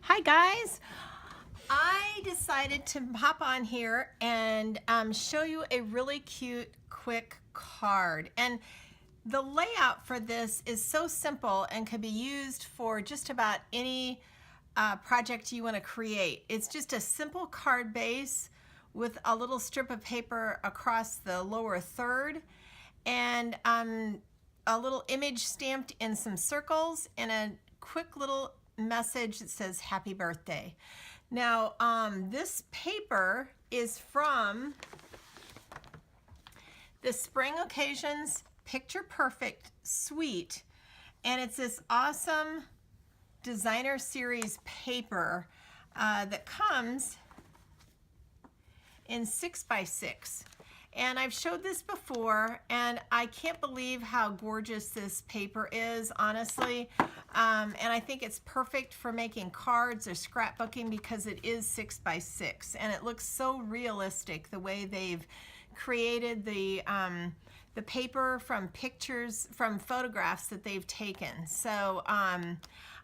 Hi guys, I decided to hop on here and show you a really cute quick card, and the layout for this is so simple and can be used for just about any project you want to create. It's just a simple card base with a little strip of paper across the lower third and a little image stamped in some circles and a quick little message that says happy birthday. Now this paper is from the Spring Occasions Picture Perfect Suite, and it's this awesome designer series paper that comes in 6x6. And I've showed this before, and I can't believe how gorgeous this paper is, honestly. And I think it's perfect for making cards or scrapbooking because it is 6x6, and it looks so realistic the way they've created the paper from pictures, from photographs that they've taken. So I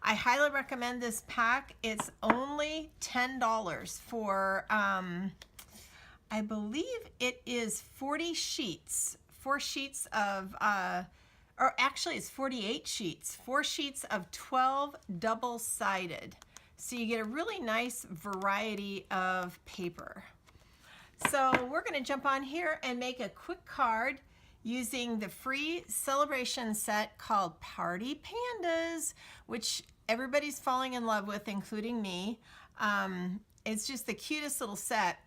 highly recommend this pack. It's only $10 for I believe it is 40 sheets, 4 sheets of, or actually it's 48 sheets, 4 sheets of 12 double-sided. So you get a really nice variety of paper. So we're going to jump on here and make a quick card using the free Sale-A-Bration set called Party Pandas, which everybody's falling in love with, including me. It's just the cutest little set.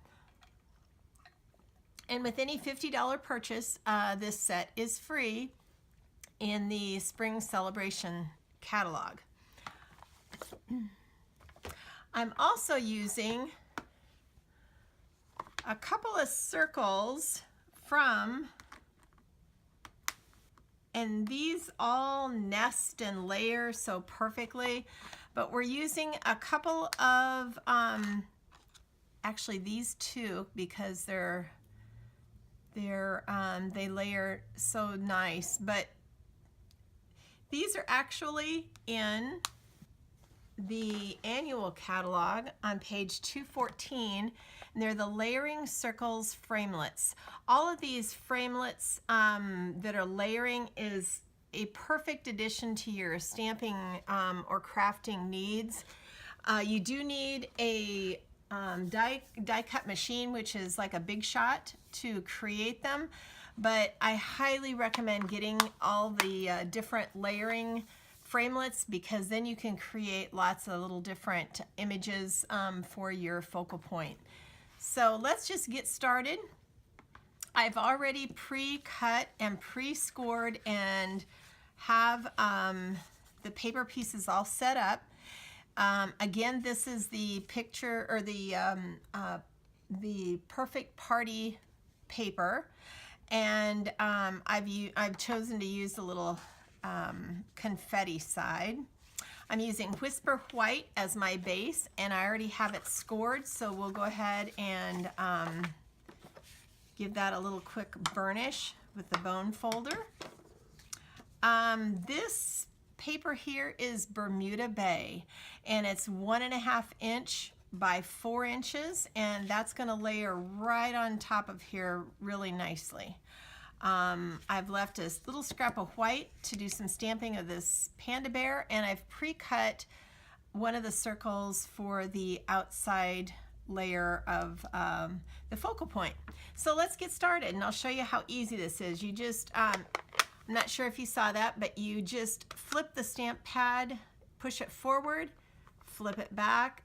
And with any $50 purchase, this set is free in the Spring Sale-A-Bration catalog. I'm also using a couple of circles from, and these all nest and layer so perfectly, but we're using a couple of, actually these two, because they layer so nice, but these are actually in the annual catalog on page 214, and they're the layering circles framelits. All of these framelits that are layering is a perfect addition to your stamping or crafting needs. You do need a die cut machine, which is like a Big Shot, to create them, but I highly recommend getting all the different layering framelits, because then you can create lots of little different images for your focal point. So let's just get started. I've already pre-cut and pre-scored and have the paper pieces all set up. Again, this is the picture, or the perfect party paper, and I've chosen to use the little confetti side. I'm using Whisper White as my base, and I already have it scored, so we'll go ahead and give that a little quick burnish with the bone folder. This paper here is Bermuda Bay, and it's 1.5 inch by 4 inches, and that's going to layer right on top of here really nicely. I've left a little scrap of white to do some stamping of this panda bear, and I've pre-cut one of the circles for the outside layer of the focal point. So let's get started, and I'll show you how easy this is. You just, I'm not sure if you saw that, but you just flip the stamp pad, push it forward, flip it back,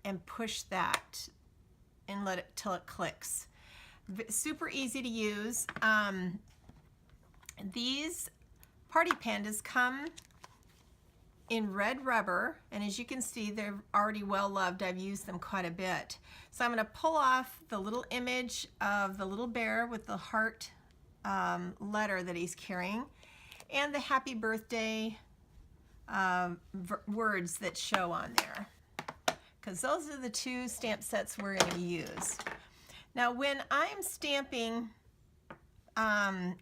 and push that and let it till it clicks. Super easy to use. These Party Pandas come in red rubber, and as you can see, they're already well loved. I've used them quite a bit. So I'm going to pull off the little image of the little bear with the heart letter that he's carrying, and the happy birthday words that show on there, because those are the two stamp sets we're going to use. Now when I'm stamping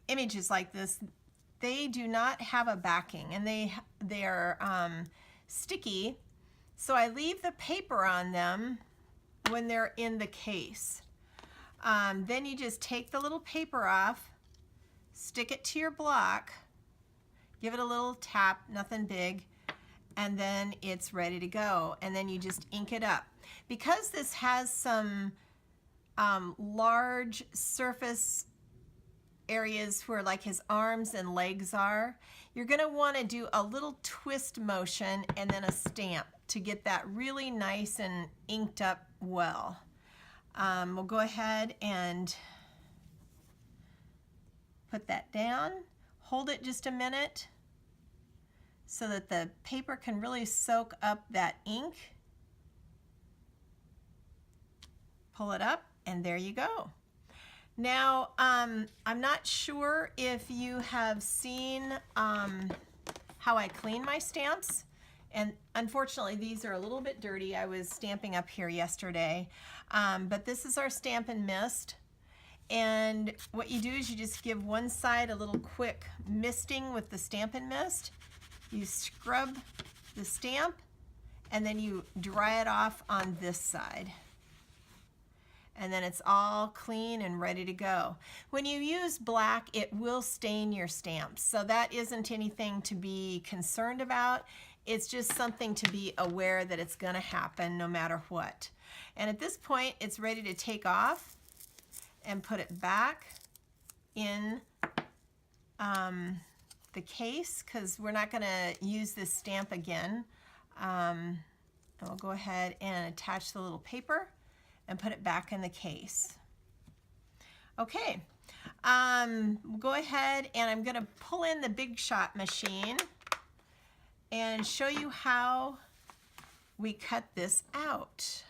images like this, they do not have a backing, and they are sticky, So I leave the paper on them when they're in the case. Then you just take the little paper off, stick it to your block, give it a little tap, nothing big, and then it's ready to go. And then you just ink it up. Because this has some large surface areas where like his arms and legs are, you're going to want to do a little twist motion and then a stamp to get that really nice and inked up well. We'll go ahead and put that down, hold it just a minute so that the paper can really soak up that ink. Pull it up, and there you go. Now, I'm not sure if you have seen how I clean my stamps, and unfortunately these are a little bit dirty. I was stamping up here yesterday, but this is our Stamp and Mist, and what you do is you just give one side a little quick misting with the Stamp and Mist. You scrub the stamp, and then you dry it off on this side. And then it's all clean and ready to go. When you use black, it will stain your stamps. So that isn't anything to be concerned about. It's just something to be aware that it's gonna happen no matter what. And at this point, it's ready to take off and put it back in the case, because we're not gonna use this stamp again. And we'll go ahead and attach the little paper and put it back in the case. Okay, we'll go ahead and I'm gonna pull in the Big Shot machine and show you how we cut this out.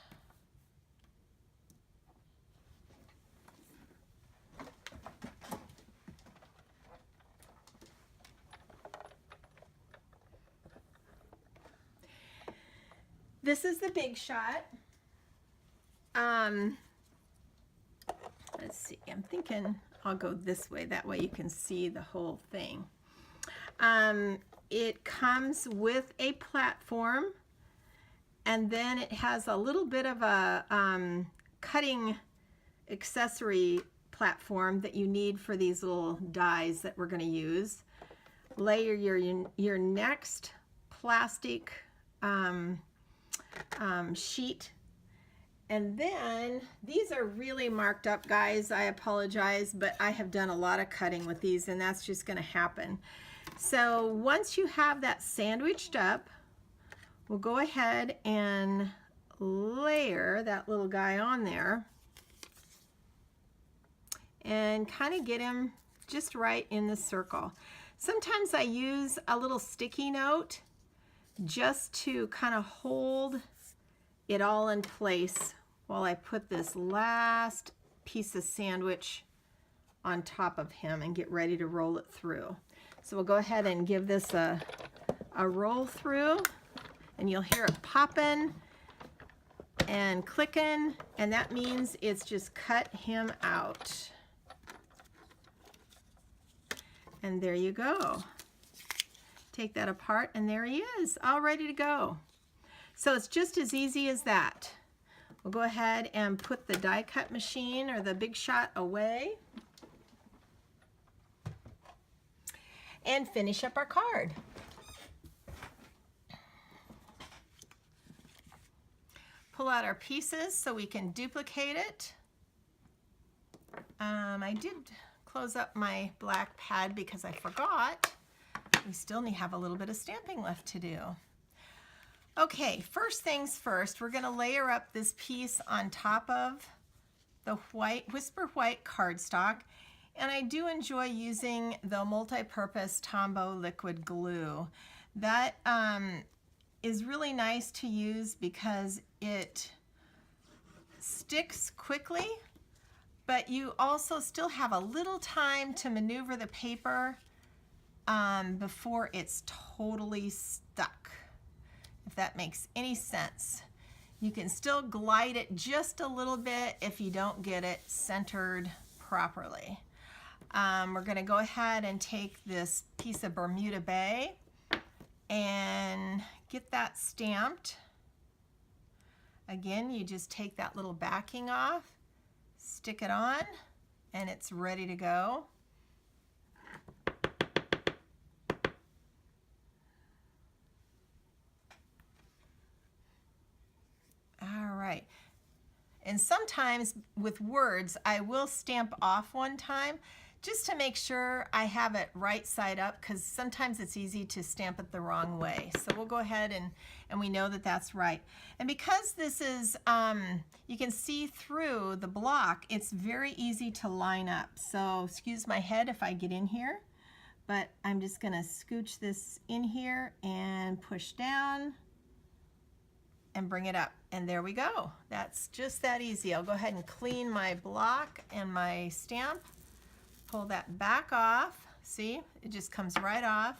This is the Big Shot. Let's see, I'm thinking I'll go this way, that way you can see the whole thing. It comes with a platform, and then it has a little bit of a cutting accessory platform that you need for these little dies that we're going to use. Layer your next plastic sheet. And then these are really marked up, guys. I apologize, but I have done a lot of cutting with these, and that's just going to happen. So once you have that sandwiched up, we'll go ahead and layer that little guy on there and kind of get him just right in the circle. Sometimes I use a little sticky note just to kind of hold it all in place while I put this last piece of sandwich on top of him and get ready to roll it through. So we'll go ahead and give this a roll through, and you'll hear it popping and clicking, and that means it's just cut him out. And there you go. Take that apart, and there he is, all ready to go. So it's just as easy as that. We'll go ahead and put the die cut machine or the Big Shot away and finish up our card. Pull out our pieces so we can duplicate it. I did close up my black pad because I forgot. We still have a little bit of stamping left to do. Okay, first things first, we're going to layer up this piece on top of the white Whisper White cardstock, and I do enjoy using the multi-purpose Tombow liquid glue. That is really nice to use because it sticks quickly, but you also still have a little time to maneuver the paper before it's totally stuck. If that makes any sense. You can still glide it just a little bit if you don't get it centered properly. We're going to go ahead and take this piece of Bermuda Bay and get that stamped. Again, you just take that little backing off, stick it on, and it's ready to go. All right. And sometimes with words, I will stamp off one time just to make sure I have it right side up, because sometimes it's easy to stamp it the wrong way. So we'll go ahead and we know that that's right. And because this is, you can see through the block, it's very easy to line up. So excuse my head if I get in here, but I'm just gonna scooch this in here and push down and bring it up, and there we go. That's just that easy. I'll go ahead and clean my block and my stamp, pull that back off. See, it just comes right off.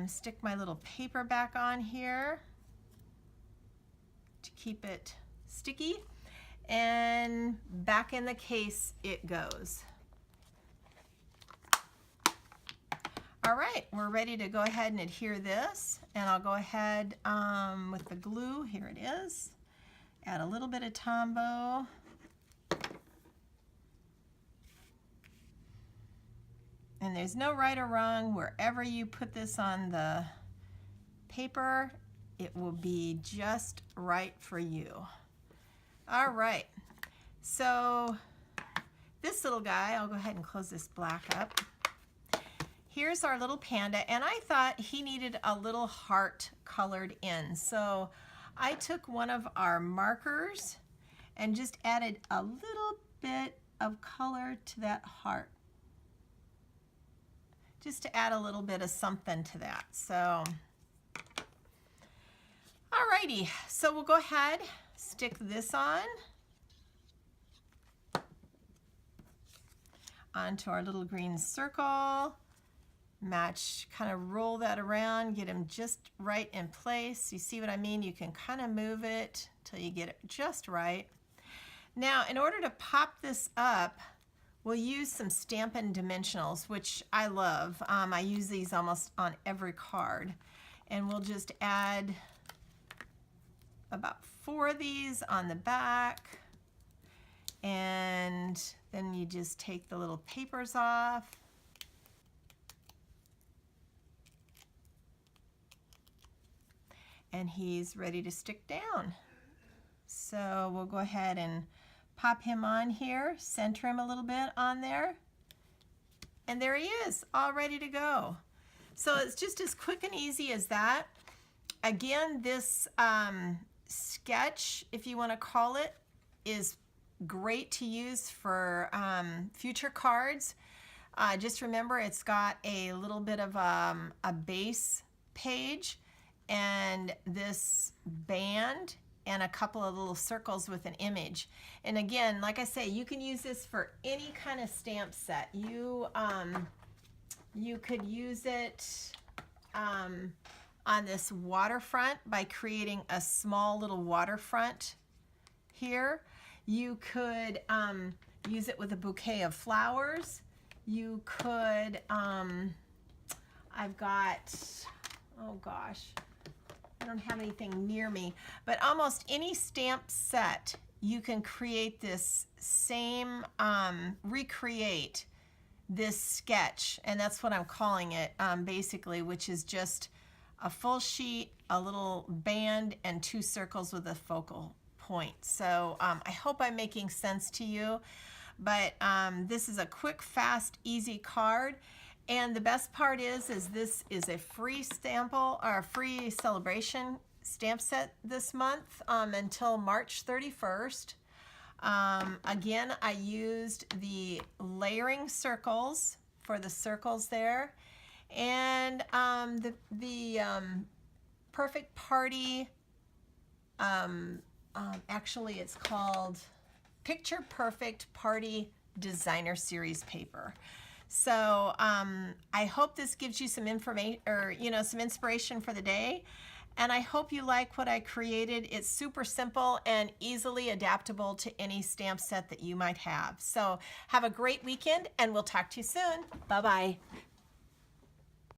Stick my little paper back on here to keep it sticky, and back in the case it goes. All right, we're ready to go ahead and adhere this, and I'll go ahead with the glue. Here it is. Add a little bit of Tombow. And there's no right or wrong. Wherever you put this on the paper, it will be just right for you. All right, so this little guy, I'll go ahead and close this black up. Here's our little panda, and I thought he needed a little heart colored in. So I took one of our markers and just added a little bit of color to that heart, just to add a little bit of something to that. So, alrighty, so we'll go ahead, stick this onto our little green circle. Match, kind of roll that around, get them just right in place. You see what I mean? You can kind of move it till you get it just right. Now, in order to pop this up, we'll use some Stampin' Dimensionals, which I love. I use these almost on every card. And we'll just add about 4 of these on the back. And then you just take the little papers off. And he's ready to stick down. So we'll go ahead and pop him on here, center him a little bit on there, and there he is, all ready to go. So it's just as quick and easy as that. Again, this sketch, if you want to call it, is great to use for future cards. Just remember, it's got a little bit of a base page, and this band, and a couple of little circles with an image. And again, like I say, you can use this for any kind of stamp set. You could use it on this waterfront by creating a small little waterfront here. You could use it with a bouquet of flowers. You could, I've got, oh gosh, I don't have anything near me, but almost any stamp set, you can create this same, recreate this sketch, and that's what I'm calling it, basically, which is just a full sheet, a little band, and 2 circles with a focal point. So I hope I'm making sense to you, but this is a quick, fast, easy card. And the best part is this is a free sample or free celebration stamp set this month until March 31st. Again, I used the layering circles for the circles there, and the Perfect Party. Actually, it's called Picture Perfect Party Designer Series paper. So I hope this gives you some information, or some inspiration for the day. And I hope you like what I created. It's super simple and easily adaptable to any stamp set that you might have. So have a great weekend, and we'll talk to you soon. Bye-bye.